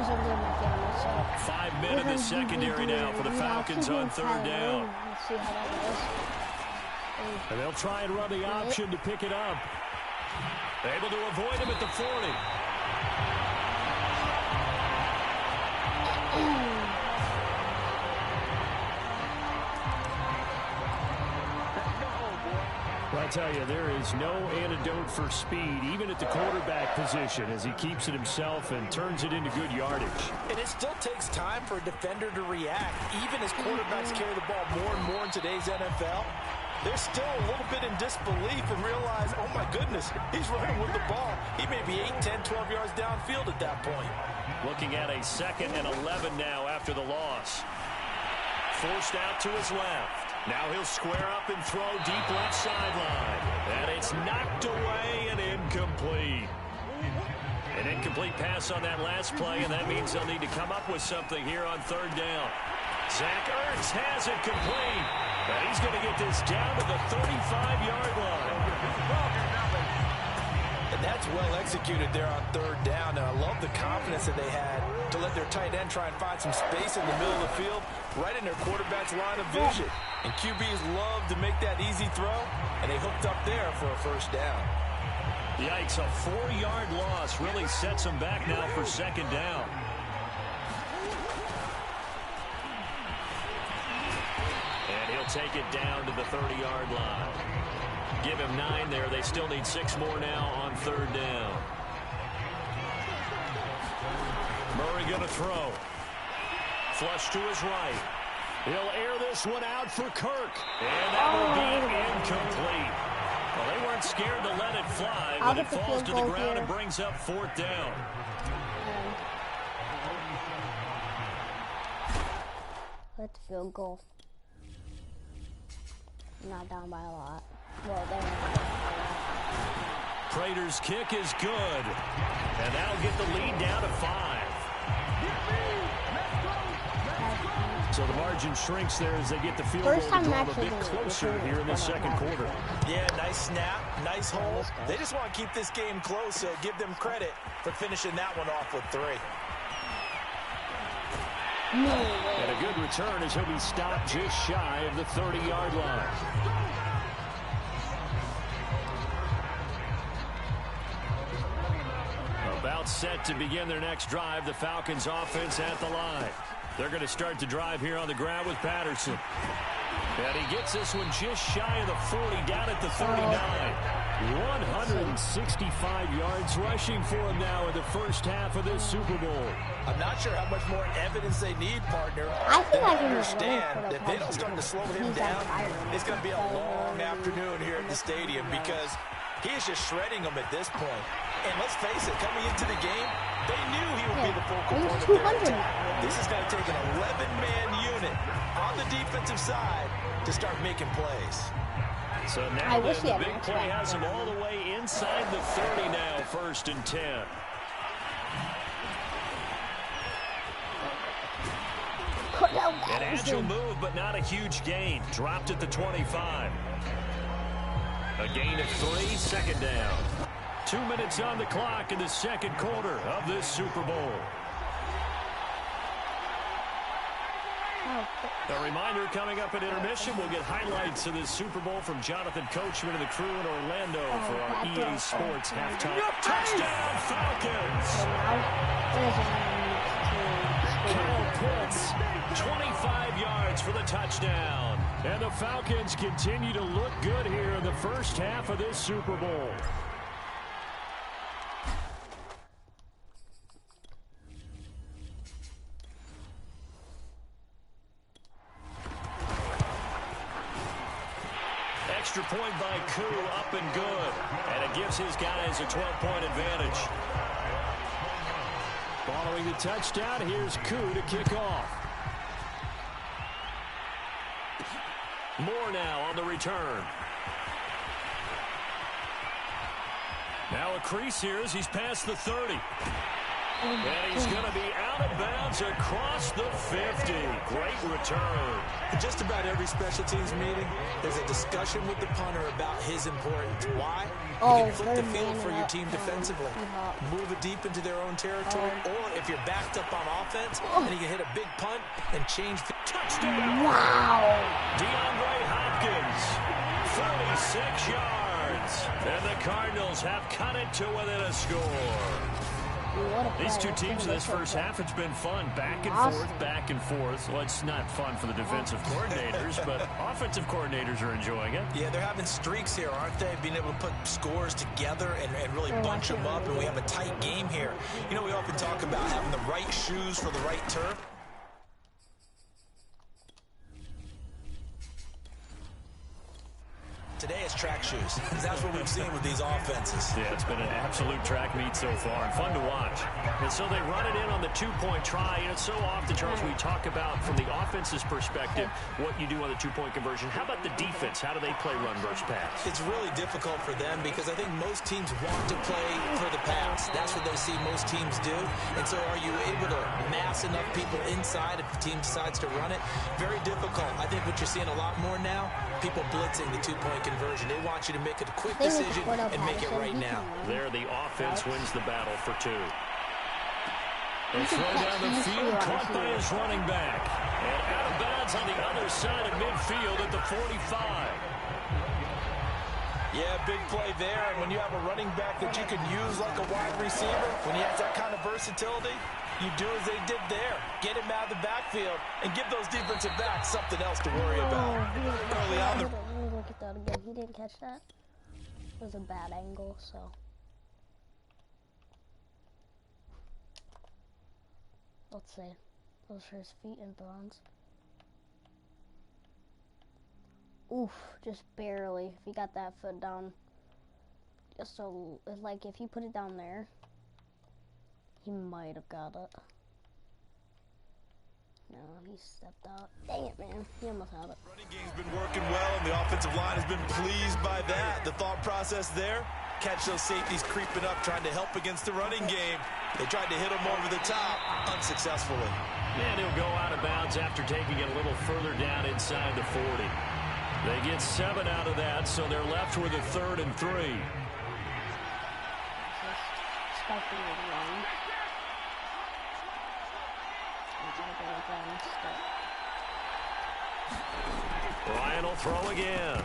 5 men in the secondary now for the Falcons on third down. And they'll try and run the option to pick it up. Able to avoid him at the 40. Well, I tell you, there is no antidote for speed, even at the quarterback position, as he keeps it himself and turns it into good yardage. And it still takes time for a defender to react, even as quarterbacks carry the ball more and more in today's NFL. They're still a little bit in disbelief and realize, oh my goodness, he's running with the ball. He may be 8, 10, 12 yards downfield at that point. Looking at a 2nd and 11 now after the loss. Forced out to his left. Now he'll square up and throw deep left sideline. And it's knocked away and incomplete. An incomplete pass on that last play, and that means they'll need to come up with something here on third down. Zach Ertz has it complete. But he's going to get this down to the 35-yard line. And that's well executed there on third down. And I love the confidence that they had to let their tight end try and find some space in the middle of the field, right in their quarterback's line of vision. And QBs love to make that easy throw, and they hooked up there for a first down. Yikes, a 4-yard loss really sets them back now for second down. And he'll take it down to the 30-yard line. Give him 9 there. They still need 6 more now on third down. Murray going to throw. Flush to his right. He'll air this one out for Kirk. And that will be incomplete. Well, they weren't scared to let it fly, but it falls to the ground and brings up 4th down. Let's field goal. Not down by a lot. Well, they're not down by a lot. Prater's kick is good. And that'll get the lead down to 5. So the margin shrinks there as they get the field goal to drive a bit closer here in the second quarter. Yeah, nice snap, nice hold. They just want to keep this game close, so give them credit for finishing that one off with 3. And a good return as he'll be stopped just shy of the 30-yard line. About set to begin their next drive, the Falcons offense at the line. They're going to start the drive here on the ground with Patterson. And he gets this one just shy of the 40, down at the 39. 165 yards rushing for him now in the first half of this Super Bowl. I'm not sure how much more evidence they need, partner. I think I can understand that if they don't start to slow him down, it's going to be a long afternoon here at the stadium because he is just shredding them at this point. And let's face it, coming into the game, they knew he would be the focal point of their attack. This is going to take an 11-man unit on the defensive side to start making plays. So now the big play has him all the way inside the 30 now, 1st and 10. An agile move, but not a huge gain. Dropped at the 25. A gain of 3, 2nd down. 2 minutes on the clock in the second quarter of this Super Bowl. A reminder coming up at intermission, we'll get highlights of this Super Bowl from Jonathan Coachman and the crew in Orlando for our EA Sports halftime. Touchdown, Falcons! Kyle Pitts, 25 yards for the touchdown. And the Falcons continue to look good here in the first half of this Super Bowl. Extra point by Koo, up and good. And it gives his guys a 12-point advantage. Following the touchdown, here's Koo to kick off. Moore now on the return. Now a crease here as he's past the 30. And he's going to be out of bounds across the 50. Great return. In just about every special teams meeting, there's a discussion with the punter about his importance. Why? You can flip the field for your team defensively, move it deep into their own territory, or if you're backed up on offense, and you can hit a big punt and change. Touchdown. Wow. DeAndre Hopkins, 46 yards. And the Cardinals have cut it to within a score. These two teams in this first half, it's been fun. Back and forth, back and forth. Well, it's not fun for the defensive coordinators, but offensive coordinators are enjoying it. Yeah, they're having streaks here, aren't they? Being able to put scores together and really bunch them up, and we have a tight game here. You know, we often talk about having the right shoes for the right turf. Today is track shoes. That's what we've seen with these offenses. Yeah, it's been an absolute track meet so far and fun to watch. And so they run it in on the two-point try. And it's so often, Charles, we talk about from the offense's perspective what you do on the two-point conversion. How about the defense? How do they play run versus pass? It's really difficult for them because I think most teams want to play for the pass. That's what they see most teams do. And so are you able to mass enough people inside if the team decides to run it? Very difficult. I think what you're seeing a lot more now, people blitzing the two-point conversion. They want you to make a quick decision and make it right now. There, the offense wins the battle for two. They throw down the field, caught by his running back. And out of bounds on the other side of midfield at the 45. Yeah, big play there. And when you have a running back that you can use like a wide receiver, when he has that kind of versatility, you do as they did there. Get him out of the backfield and give those defensive backs something else to worry about. Early on the... Look at that again. He didn't catch that. It was a bad angle, so. Let's see. Those are his feet in bounds. Oof, just barely. If he got that foot down, just so, like if you put it down there, he might have got it. No, he stepped out. Dang it, man. He almost had it. Running game's been working well, and the offensive line has been pleased by that. The thought process there, catch those safeties creeping up, trying to help against the running game. They tried to hit him over the top, unsuccessfully. And he'll go out of bounds after taking it a little further down inside the 40. They get 7 out of that, so they're left with a 3rd and 3. Ryan will throw again.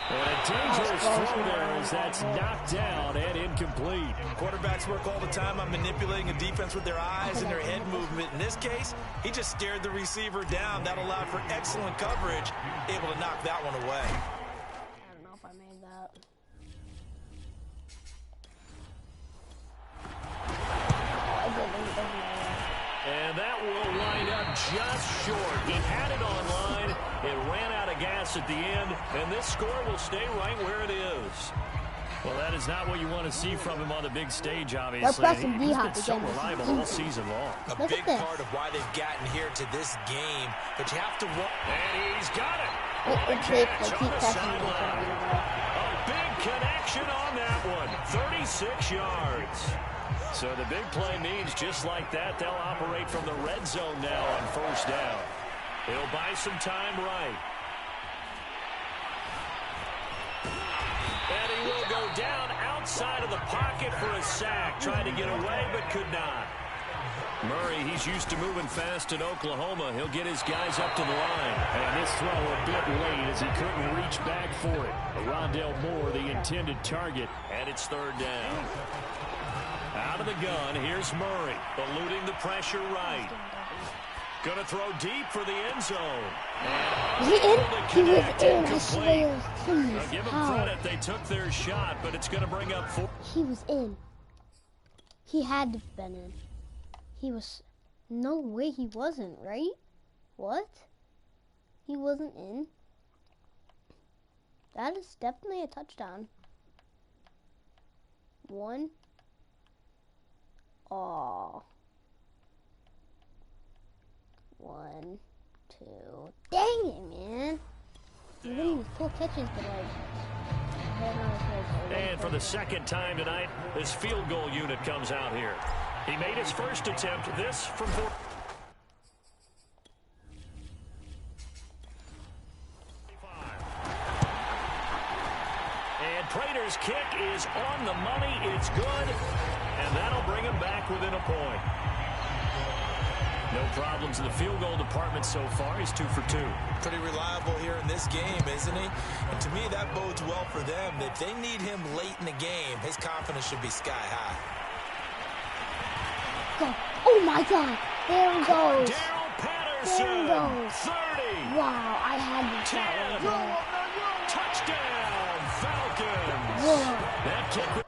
And a dangerous throw there as that's knocked down and incomplete. Quarterbacks work all the time on manipulating a defense with their eyes and their head movement. In this case, he just stared the receiver down. That allowed for excellent coverage, able to knock that one away. I don't know if I made that. I didn't. And that will wind up just short. He had it online. It ran out of gas at the end, and this score will stay right where it is. Well, that is not what you want to see from him on the big stage, obviously. He's been so reliable all season long. A big part of why they've gotten here to this game, but you have to... And he's got it. What a catch on the sideline. A big connection on that one. 36 yards. So the big play means just like that, they'll operate from the red zone now on 1st down. He'll buy some time right. And he will go down outside of the pocket for a sack. Tried to get away, but could not. Murray, he's used to moving fast in Oklahoma. He'll get his guys up to the line. And this throw a bit late as he couldn't reach back for it. Rondale Moore, the intended target, and it's 3rd down. Out of the gun, here's Murray, eluding the pressure right. Gonna throw deep for the end zone. Is he in? He was in, I swear. Please, give him credit, they took their shot, but it's gonna bring up 4. He was in. He had to have been in. He was... No way he wasn't, right? What? He wasn't in? That is definitely a touchdown. 1. Oh. 1, 2. Dang it, man. You're winning with 4 catches, but like... And for the 2nd time tonight, this field goal unit comes out here. He made his first attempt. This from 4. And Prater's kick is on the money. It's good. And that'll bring him back within a point. No problems in the field goal department so far. He's 2 for 2. Pretty reliable here in this game, isn't he? And to me, that bodes well for them. If they need him late in the game, his confidence should be sky high. Go. Oh, my God. There he goes. Daryl Patterson. There he goes. 30. Wow, I had to 10. Touchdown, Falcons. Whoa. That kick.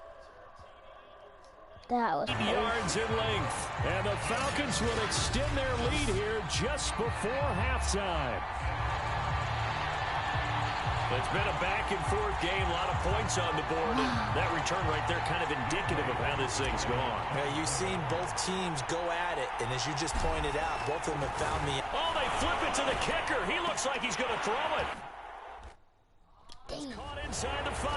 That was 8 yards in length. And the Falcons will extend their lead here just before halftime. It's been a back-and-forth game, a lot of points on the board, and that return right there kind of indicative of how this thing's gone. Yeah, you've seen both teams go at it, and as you just pointed out, both of them have found the... Oh, they flip it to the kicker. He looks like he's going to throw it. Damn. Caught inside the 5.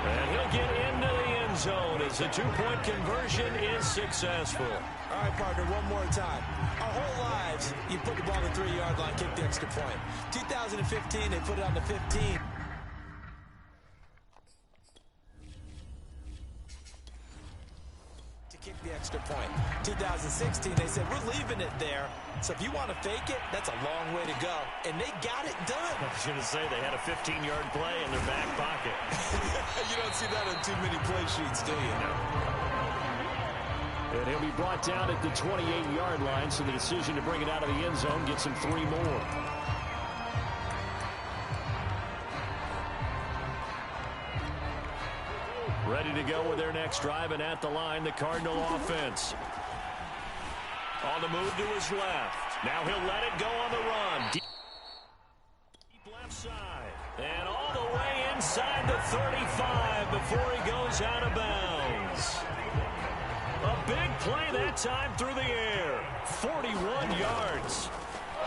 And he'll get into the end zone as the 2-point conversion is successful. All right, partner, one more time. Our whole lives, you put the ball on the 3-yard line, kick the extra point. 2015, they put it on the 15. To kick the extra point. 2016, they said, we're leaving it there. So if you want to fake it, that's a long way to go. And they got it done. I was going to say they had a 15-yard play in their back pocket. You don't see that on too many play sheets, do you? And he'll be brought down at the 28-yard line, so the decision to bring it out of the end zone gets him 3 more. Ready to go with their next drive, and at the line, the Cardinal offense. On the move to his left. Now he'll let it go on the run. Deep left side. And all the way inside the 35 before he goes out of bounds. A big play that time through the air. 41 yards.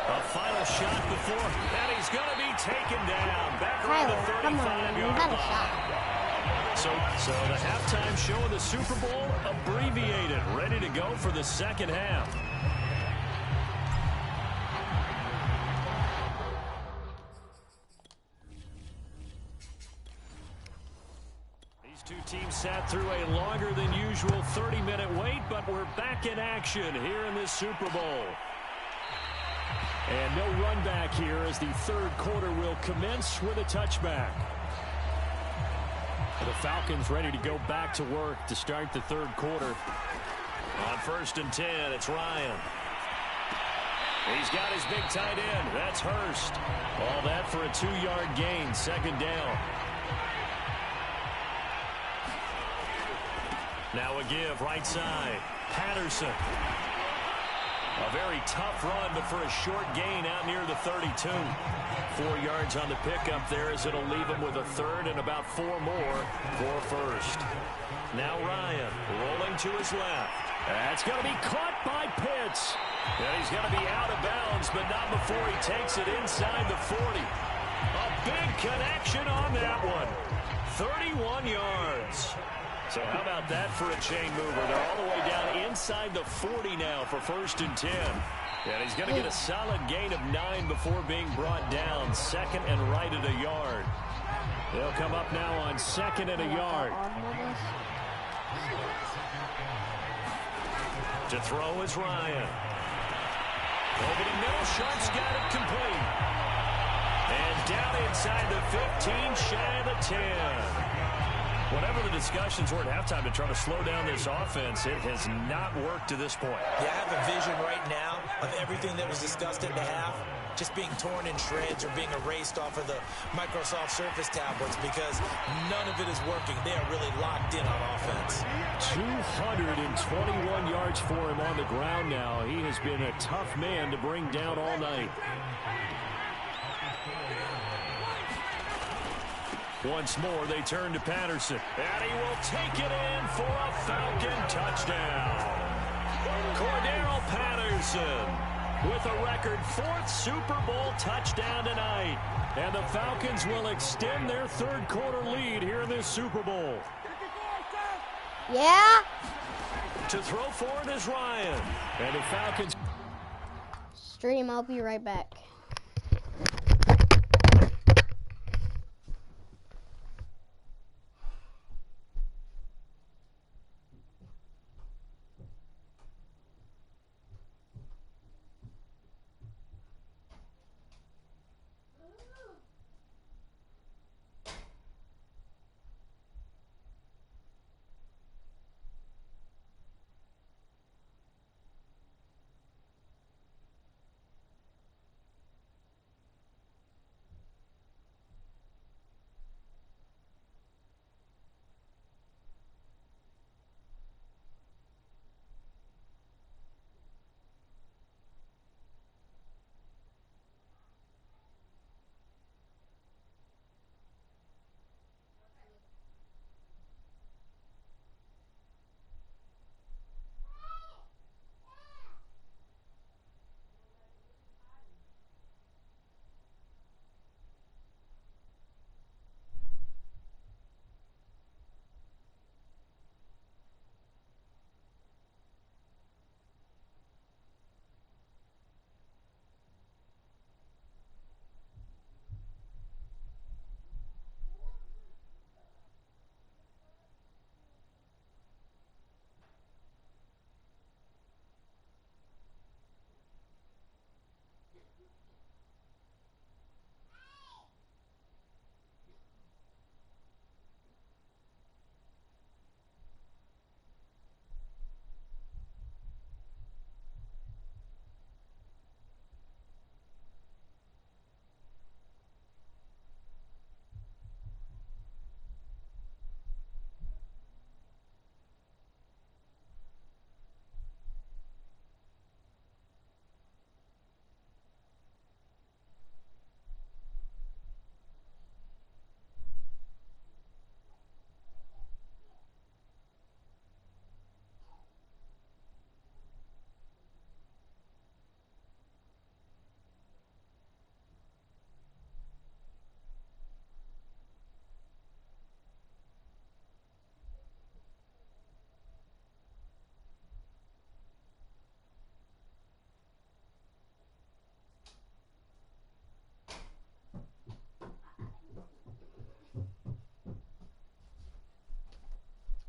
A final shot before, and he's going to be taken down. Back around the 35-yard line. So the halftime show of the Super Bowl abbreviated, ready to go for the second half. These two teams sat through a longer than usual 30-minute wait, but we're back in action here in this Super Bowl. And no run back here as the third quarter will commence with a touchback. The Falcons ready to go back to work to start the third quarter. On 1st and 10, it's Ryan. He's got his big tight end. That's Hurst. All that for a 2-yard gain, second down. Now a give, right side. Patterson. A very tough run, but for a short gain out near the 32. 4 yards on the pickup there as it'll leave him with a third and about 4 more for first. Now Ryan rolling to his left. That's going to be caught by Pitts. And he's going to be out of bounds, but not before he takes it inside the 40. A big connection on that one. 31 yards. So how about that for a chain mover? They're all the way down inside the 40 now for 1st and 10. And he's going to get a solid gain of 9 before being brought down. Second and right at a yard. They'll come up now on 2nd and a yard. To throw is Ryan. Over the middle, Sharp's got it complete. And down inside the 15, shy of the 10. Whatever the discussions were at halftime to try to slow down this offense, it has not worked to this point. Yeah, I have a vision right now of everything that was discussed at the half just being torn in shreds or being erased off of the Microsoft Surface tablets because none of it is working. They are really locked in on offense. 221 yards for him on the ground now. He has been a tough man to bring down all night. Once more, they turn to Patterson. And he will take it in for a Falcon touchdown. Cordero Patterson with a record 4th Super Bowl touchdown tonight. And the Falcons will extend their third quarter lead here in this Super Bowl. Yeah? To throw for it is Ryan. And the Falcons. Stream, I'll be right back.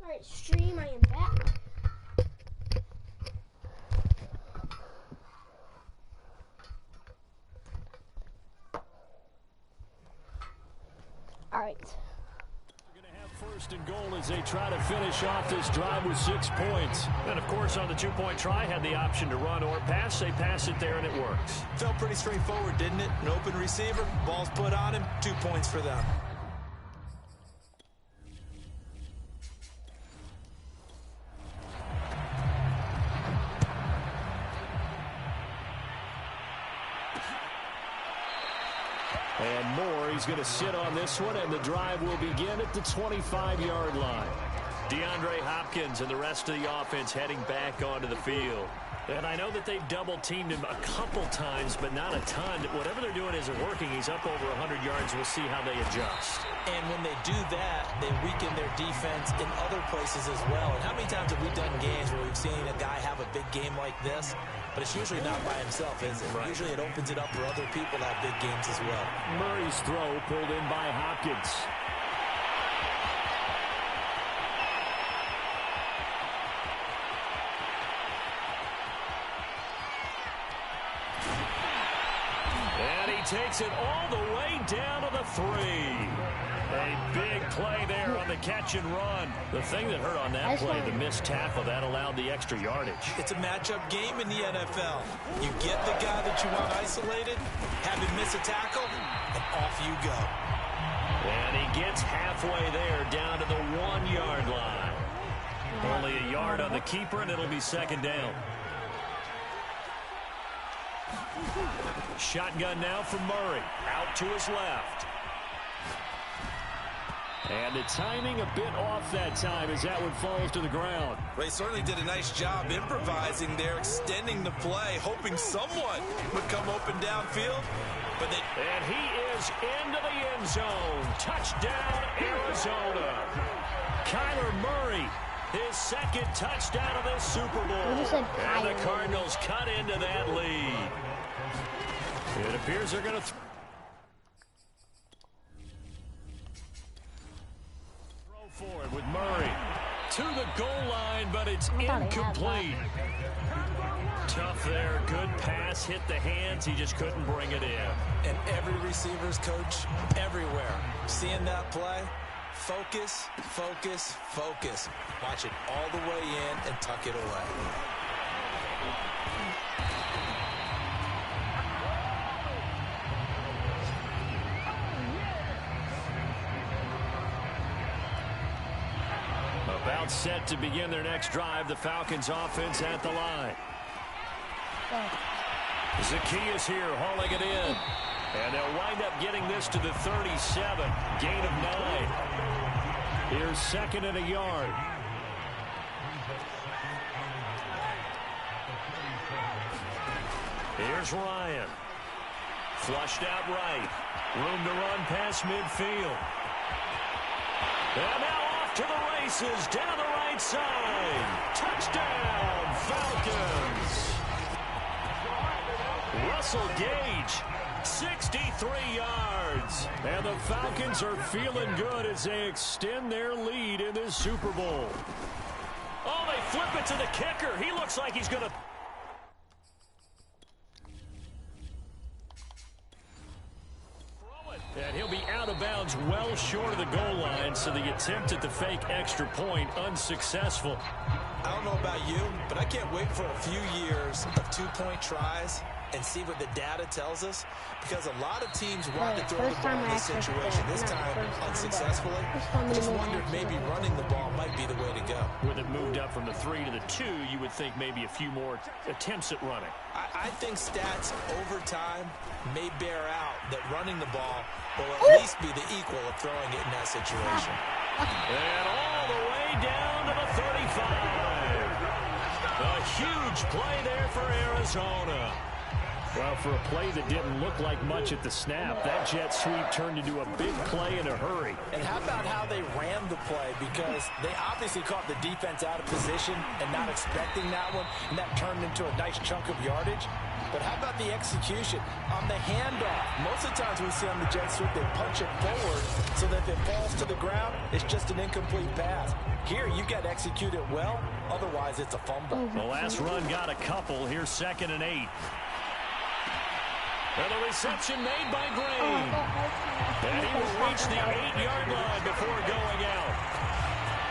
Alright, stream, I am back. Alright. They're going to have first and goal as they try to finish off this drive with 6 points. And, of course, on the two-point try, had the option to run or pass. They pass it there, and it works. Felt pretty straightforward, didn't it? An open receiver, ball's put on him, 2 points for them. And Moore, he's going to sit on this one, and the drive will begin at the 25-yard line. DeAndre Hopkins and the rest of the offense heading back onto the field. And I know that they've double-teamed him a couple times, but not a ton. Whatever they're doing isn't working. He's up over 100 yards. We'll see how they adjust. And when they do that, they weaken their defense in other places as well. And how many times have we done games where we've seen a guy have a big game like this? But it's usually not by himself, is it? Right. Usually it opens it up for other people to have big games as well. Murray's throw pulled in by Hopkins. And he takes it all the way down to the 3. A big play there on the catch and run. The thing that hurt on that play, the missed tackle, that allowed the extra yardage. It's a matchup game in the NFL. You get the guy that you want isolated, have him miss a tackle, and off you go. And he gets halfway there, down to the 1-yard line. Only a yard on the keeper, and it'll be second down. Shotgun now from Murray. Out to his left. And the timing a bit off that time as that one falls to the ground. They certainly did a nice job improvising there, extending the play, hoping someone would come open downfield. And he is into the end zone. Touchdown, Arizona. Kyler Murray His second touchdown of this Super Bowl. And the Cardinals cut into that lead. It appears they're going to throw for it with Murray. To the goal line, but it's incomplete. Tough there. Good pass. Hit the hands. He just couldn't bring it in. And every receiver's coach everywhere. Seeing that play, focus, focus, focus. Watch it all the way in and tuck it away. About set to begin their next drive. The Falcons offense at the line. Zacchaeus here hauling it in. And they'll wind up getting this to the 37. Gain of 9. Here's second and a yard. Here's Ryan. Flushed out right. Room to run past midfield. And now off to the races down the right side. Touchdown, Falcons. Russell Gage, 63 yards. And the Falcons are feeling good as they extend their lead in this Super Bowl. Oh, they flip it to the kicker. He looks like he's going to... And he'll be out of bounds well short of the goal line, so the attempt at the fake extra point unsuccessful. I don't know about you, but I can't wait for a few years of two-point tries and see what the data tells us, because a lot of teams want to throw the ball in this situation. This time, unsuccessfully. Just wondered maybe running the ball might be the way to go. With it moved up from the 3 to the 2, you would think maybe a few more attempts at running. I think stats over time may bear out that running the ball will at least be the equal of throwing it in that situation. And all the way down to the 35. A huge play there for Arizona. Well, for a play that didn't look like much at the snap, that jet sweep turned into a big play in a hurry. And how about how they ran the play? Because they obviously caught the defense out of position and not expecting that one, and that turned into a nice chunk of yardage. But how about the execution on the handoff? Most of the times we see on the jet sweep, they punch it forward so that if it falls to the ground, it's just an incomplete pass. Here, you got to execute it well. Otherwise, it's a fumble. The last run got a couple. Here's 2nd and 8. And the reception made by Gray. And he will reach the 8-yard line before going out.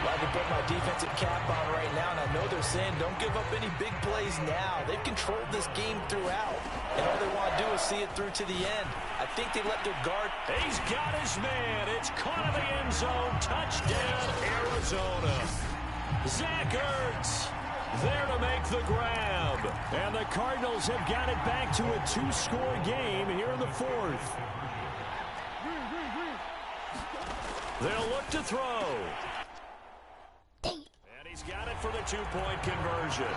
Glad to put my defensive cap on right now, and I know they're saying don't give up any big plays now. They've controlled this game throughout, and all they want to do is see it through to the end. I think they let their guard. He's got his man. It's caught in the end zone. Touchdown, Arizona. Zach Ertz there to make the grab. And the Cardinals have got it back to a 2-score game here in the 4th. They'll look to throw. And he's got it for the 2-point conversion.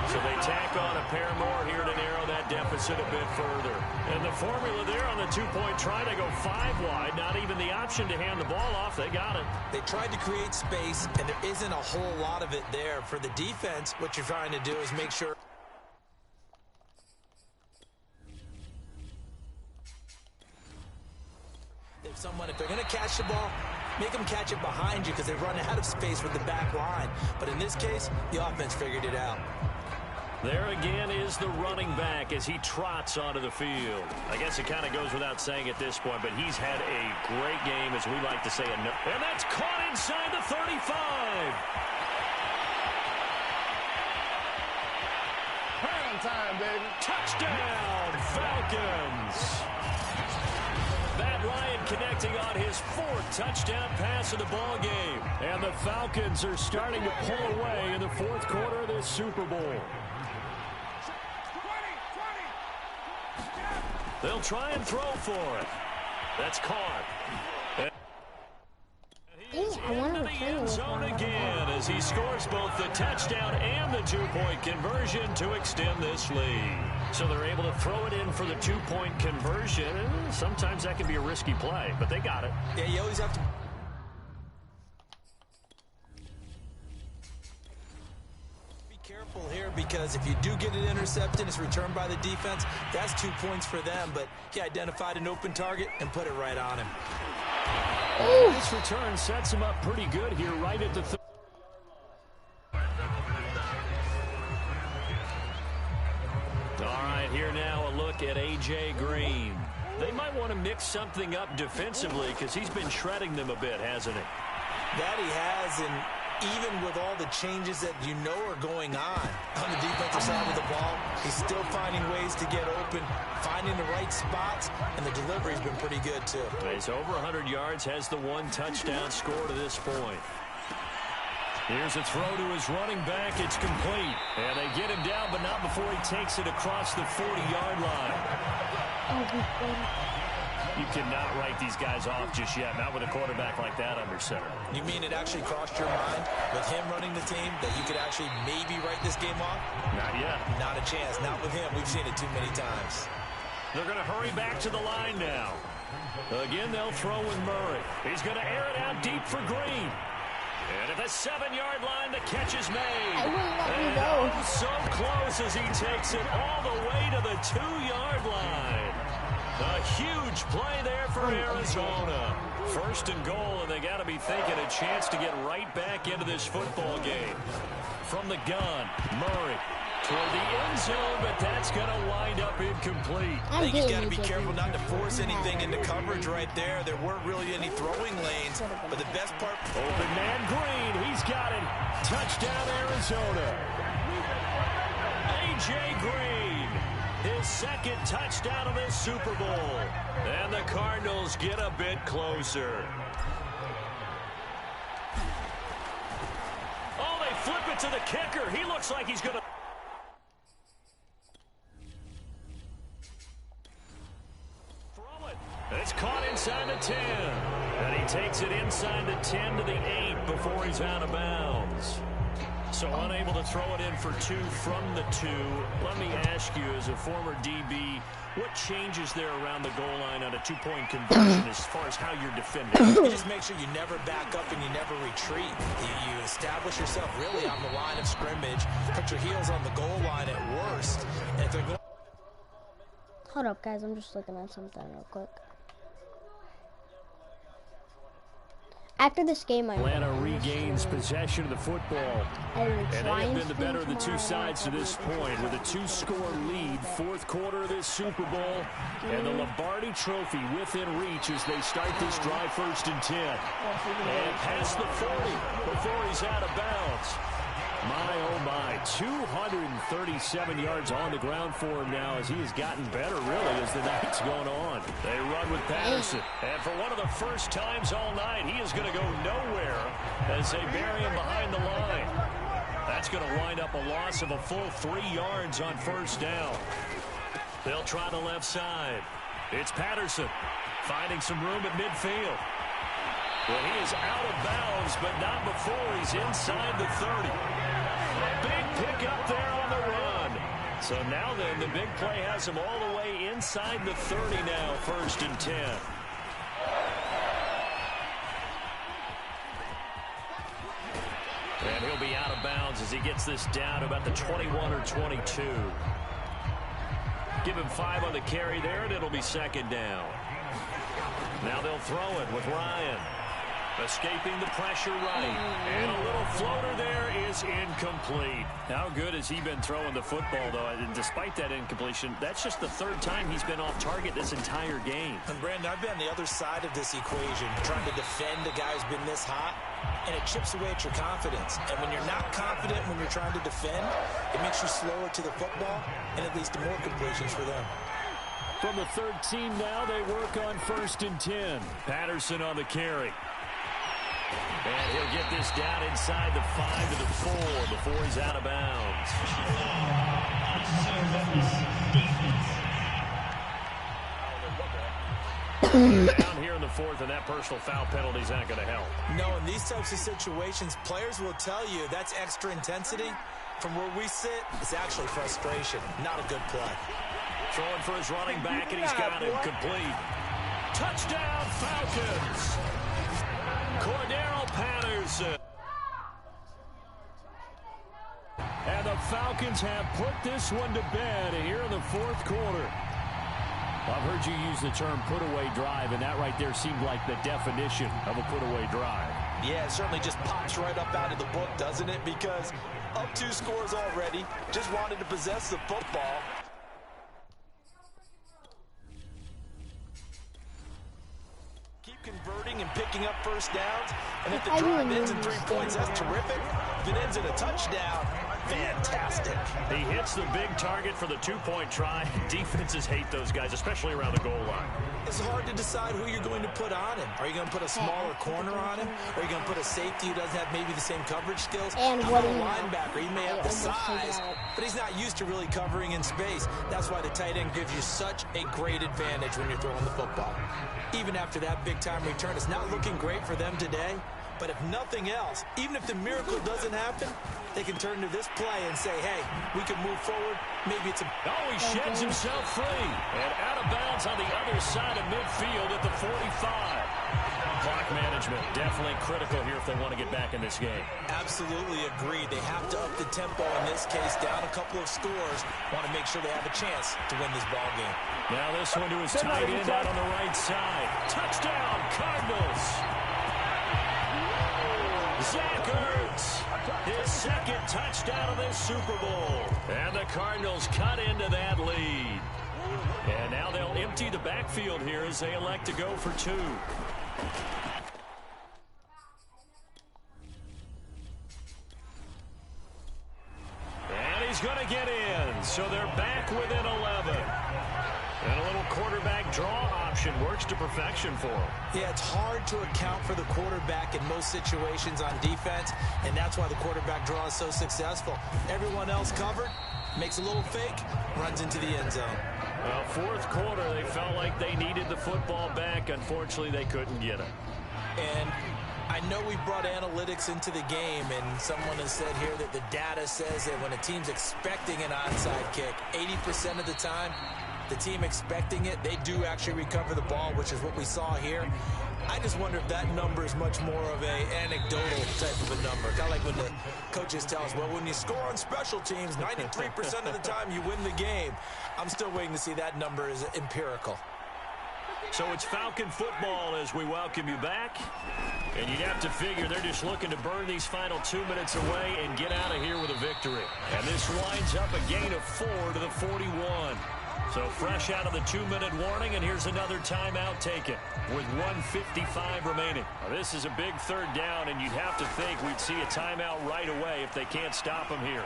So they tack on a pair more here to narrow that deficit a bit further. And the formula there on the 2-point try to go 5 wide. Not even the option to hand the ball off. They got it. They tried to create space, and there isn't a whole lot of it there. For the defense, what you're trying to do is make sure. If they're going to catch the ball, make them catch it behind you because they run out of space with the back line. But in this case, the offense figured it out. There again is the running back as he trots onto the field. I guess it kind of goes without saying at this point, but he's had a great game, as we like to say. And that's caught inside the 35. Prime time, baby. Touchdown, Falcons. Matt Ryan connecting on his 4th touchdown pass of the ball game. And the Falcons are starting to pull away in the 4th quarter of this Super Bowl. They'll try and throw for it. That's caught. And he's into the end zone again as he scores both the touchdown and the 2-point conversion to extend this lead. So they're able to throw it in for the 2-point conversion. Sometimes that can be a risky play, but they got it. Yeah, you always have to. careful here because if you do get an interception, it's returned by the defense. That's 2 points for them, but he identified an open target and put it right on him. This return sets him up pretty good here right at the All right, here now a look at A.J. Green. They might want to mix something up defensively because he's been shredding them a bit, hasn't he? That he has, and even with all the changes that you know are going on the defensive side of the ball, he's still finding ways to get open, finding the right spots, and the delivery's been pretty good, too. He's over 100 yards, has the 1 touchdown score to this point. Here's a throw to his running back. It's complete. And they get him down, but not before he takes it across the 40-yard line. You cannot write these guys off just yet, not with a quarterback like that under center. You mean it actually crossed your mind with him running the team that you could actually maybe write this game off? Not yet. Not a chance. Not with him. We've seen it too many times. They're going to hurry back to the line now. Again, they'll throw with Murray. He's going to air it out deep for Green. And at the 7-yard line, the catch is made. I wouldn't let me And go. oh, so close as he takes it all the way to the 2-yard line. A huge play there for Arizona. First and goal, and they got to be thinking a chance to get right back into this football game. From the gun, Murray toward the end zone, but that's going to wind up incomplete. I think he's got to be careful not to force anything into coverage right there. There weren't really any throwing lanes, but the best part... Open man Green, he's got it. Touchdown, Arizona. A.J. Green, his second touchdown of this Super Bowl. And the Cardinals get a bit closer. Oh, they flip it to the kicker. He looks like he's going to... It's caught inside the 10. And he takes it inside the 10 to the 8 before he's out of bounds. So unable to throw it in for 2 from the 2. Let me ask you, as a former DB, what changes there around the goal line on a 2-point conversion as far as how you're defending? You just make sure you never back up and you never retreat. You establish yourself really on the line of scrimmage, put your heels on the goal line at worst. And if they're going... Hold up, guys. I'm just looking at something real quick. After this game, Atlanta regains possession of the football. And they have been the better of the two sides to this point with a 2-score lead. Fourth quarter of this Super Bowl. And the Lombardi Trophy within reach as they start this drive, 1st and 10. And past the 40 before he's out of bounds. My, oh my, 237 yards on the ground for him now as he has gotten better, really, as the night's going on. They run with Patterson, and for one of the first times all night, he is going to go nowhere as they bury him behind the line. That's going to wind up a loss of a full 3 yards on 1st down. They'll try the left side. It's Patterson finding some room at midfield. Well, he is out of bounds, but not before he's inside the 30. A big pickup there on the run. So now then, the big play has him all the way inside the 30 now, 1st and 10. And he'll be out of bounds as he gets this down to about the 21 or 22. Give him 5 on the carry there, and it'll be 2nd down. Now they'll throw it with Ryan. Escaping the pressure right. And a little floater there is incomplete. How good has he been throwing the football, though? And despite that incompletion, that's just the 3rd time he's been off target this entire game. And, Brandon, I've been on the other side of this equation, trying to defend a guy who's been this hot, and it chips away at your confidence. And when you're not confident when you're trying to defend, it makes you slower to the football, and it leads to more completions for them. From the 3rd team now, they work on 1st and 10. Patterson on the carry. And he'll get this down inside the 5 to the 4 before he's out of bounds. Down here in the 4th, and that personal foul penalty is not going to help. No, in these types of situations, players will tell you that's extra intensity. From where we sit, it's actually frustration, not a good play. Throwing for his running back, and he's got it complete. Touchdown, Falcons! Cordero Patterson. And the Falcons have put this one to bed here in the fourth quarter. I've heard you use the term put-away drive, and that right there seemed like the definition of a put-away drive. Yeah, it certainly just pops right up out of the book, doesn't it? Because up 2 scores already, just wanted to possess the football. Keep converting and picking up first downs. And if the drive ends in 3 points, that's terrific. If it ends in a touchdown, fantastic. He hits the big target for the 2-point try. Defenses hate those guys, especially around the goal line. It's hard to decide who you're going to put on him. Are you going to put a smaller corner on him? Or are you going to put a safety who doesn't have maybe the same coverage skills? And how what about a linebacker? He may have the size, but he's not used to really covering in space. That's why the tight end gives you such a great advantage when you're throwing the football. Even after that big-time return, it's not looking great for them today. But if nothing else, even if the miracle doesn't happen, they can turn to this play and say, hey, we can move forward. Maybe it's a... Oh, he sheds himself free. And out of bounds on the other side of midfield at the 45. Clock management definitely critical here if they want to get back in this game. Absolutely agreed. They have to up the tempo in this case, down a couple of scores. Want to make sure they have a chance to win this ball game. Now this one to his tight end out on the right side. Touchdown, Cardinals. Zach Ertz, his second touchdown of this Super Bowl. And the Cardinals cut into that lead. And now they'll empty the backfield here as they elect to go for 2. And he's going to get in. So they're back within 11. And a little quarterback draw option works to perfection for him. Yeah, it's hard to account for the quarterback in most situations on defense, and that's why the quarterback draw is so successful. Everyone else covered, makes a little fake, runs into the end zone. Well, fourth quarter, they felt like they needed the football back. Unfortunately, they couldn't get it. And I know we brought analytics into the game, and someone has said here that the data says that when a team's expecting an onside kick, 80% of the time, the team expecting it, they do actually recover the ball, which is what we saw here. I just wonder if that number is much more of a anecdotal type of a number. Kind of like when the coaches tell us, well, when you score on special teams, 93% of the time you win the game. I'm still waiting to see that number is empirical. So it's Falcon football as we welcome you back. And you'd have to figure they're just looking to burn these final 2 minutes away and get out of here with a victory. And this winds up a gain of 4 to the 41. So fresh out of the 2-minute warning, and here's another timeout taken with 1:55 remaining. Now, this is a big third down, and you'd have to think we'd see a timeout right away if they can't stop him here.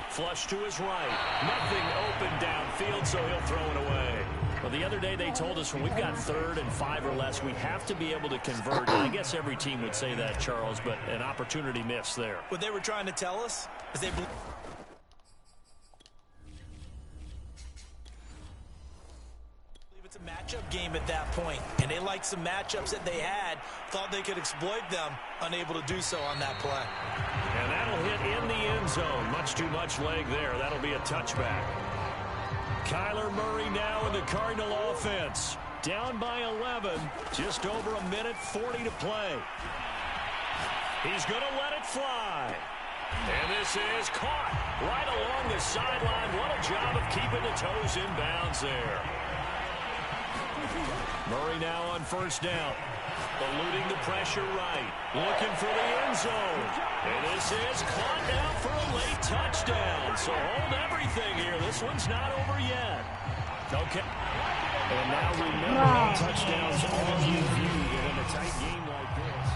Flush to his right. Nothing open downfield, so he'll throw it away. Well, the other day they told us when we've got 3rd and 5 or less, we have to be able to convert. And I guess every team would say that, Charles, but an opportunity missed there. What they were trying to tell us is they believe it's a matchup game at that point, and they liked some matchups that they had, thought they could exploit them, unable to do so on that play. And that'll hit in the end zone. Much too much leg there. That'll be a touchback. Kyler Murray now in the Cardinal offense. Down by 11. Just over a minute 40 to play. He's going to let it fly. And this is caught right along the sideline. What a job of keeping the toes in bounds there. Murray now on first down. Eluding the pressure right. Looking for the end zone. And this is caught now for a late touchdown. So hold everything here. This one's not over yet. Okay. And now remember how touchdowns are viewed in a tight game like this.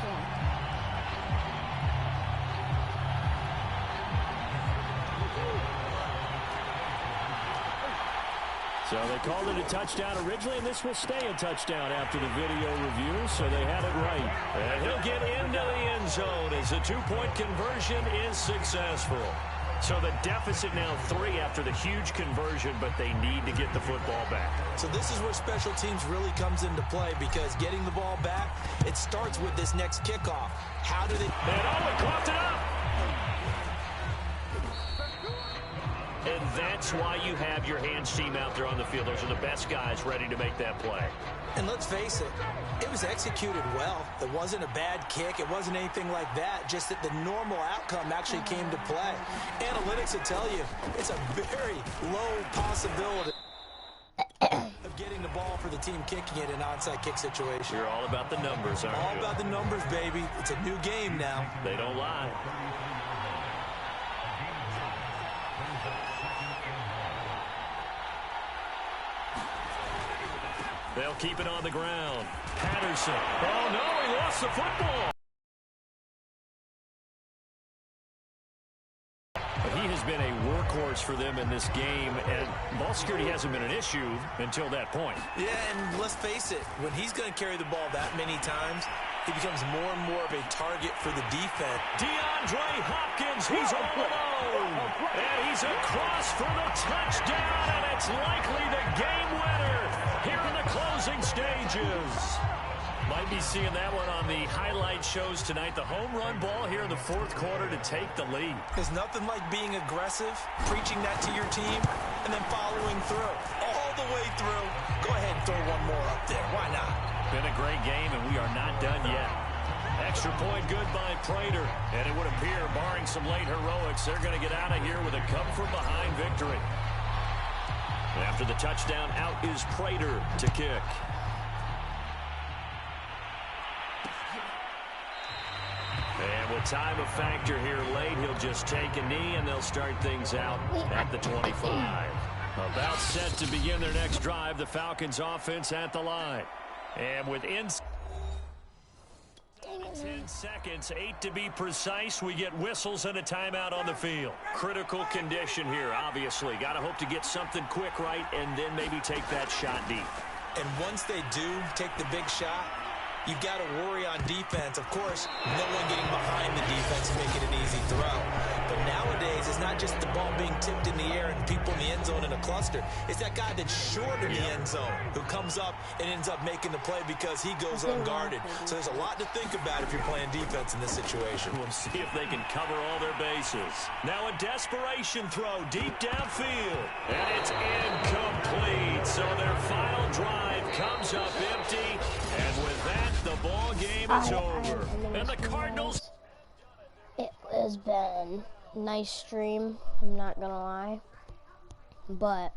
So they called it a touchdown originally, and this will stay a touchdown after the video review, so they had it right. And he'll get into the end zone as the 2-point conversion is successful. So the deficit now 3 after the huge conversion, but they need to get the football back. So this is where special teams really comes into play, because getting the ball back, it starts with this next kickoff. How do they... And oh, it coughed it up! And that's why you have your hands team out there on the field. Those are the best guys ready to make that play. And let's face it, it was executed well. It wasn't a bad kick. It wasn't anything like that. Just that the normal outcome actually came to play. Analytics will tell you it's a very low possibility of getting the ball for the team kicking it in an onside kick situation. You're all about the numbers, aren't you? All about the numbers, baby. It's a new game now. They don't lie. They'll keep it on the ground. Patterson. Oh, no, he lost the football. But he has been a workhorse for them in this game, and ball security hasn't been an issue until that point. Yeah, and let's face it, when he's going to carry the ball that many times, he becomes more and more of a target for the defense. DeAndre Hopkins, he's all alone. And he's across for the touchdown, and it's likely the game winner here in the closing stages. Might be seeing that one on the highlight shows tonight. The home run ball here in the fourth quarter to take the lead. There's nothing like being aggressive, preaching that to your team, and then following through. All the way through. Go ahead and throw one more up there. Why not? Been a great game, and we are not done yet. Extra point good by Prater. And it would appear, barring some late heroics, they're going to get out of here with a come-from-behind victory. After the touchdown, out is Prater to kick. And with time a factor here late, he'll just take a knee, and they'll start things out at the 25. About set to begin their next drive, the Falcons offense at the line. And within 10 seconds, 8 to be precise, we get whistles and a timeout on the field. Critical condition here, obviously. Got to hope to get something quick right and then maybe take that shot deep. And once they do take the big shot, you've got to worry on defense. Of course, no one getting behind the defense and making an easy throw. But nowadays, it's not just the ball being tipped in the air and people in the end zone in a cluster. It's that guy that's short in the end zone who comes up and ends up making the play because he goes unguarded. So there's a lot to think about if you're playing defense in this situation. We'll see if they can cover all their bases. Now a desperation throw deep downfield. And it's incomplete. So their final drive comes up empty. And with that, the ball game is over. And the Cardinals... It has been a nice stream, I'm not gonna lie. But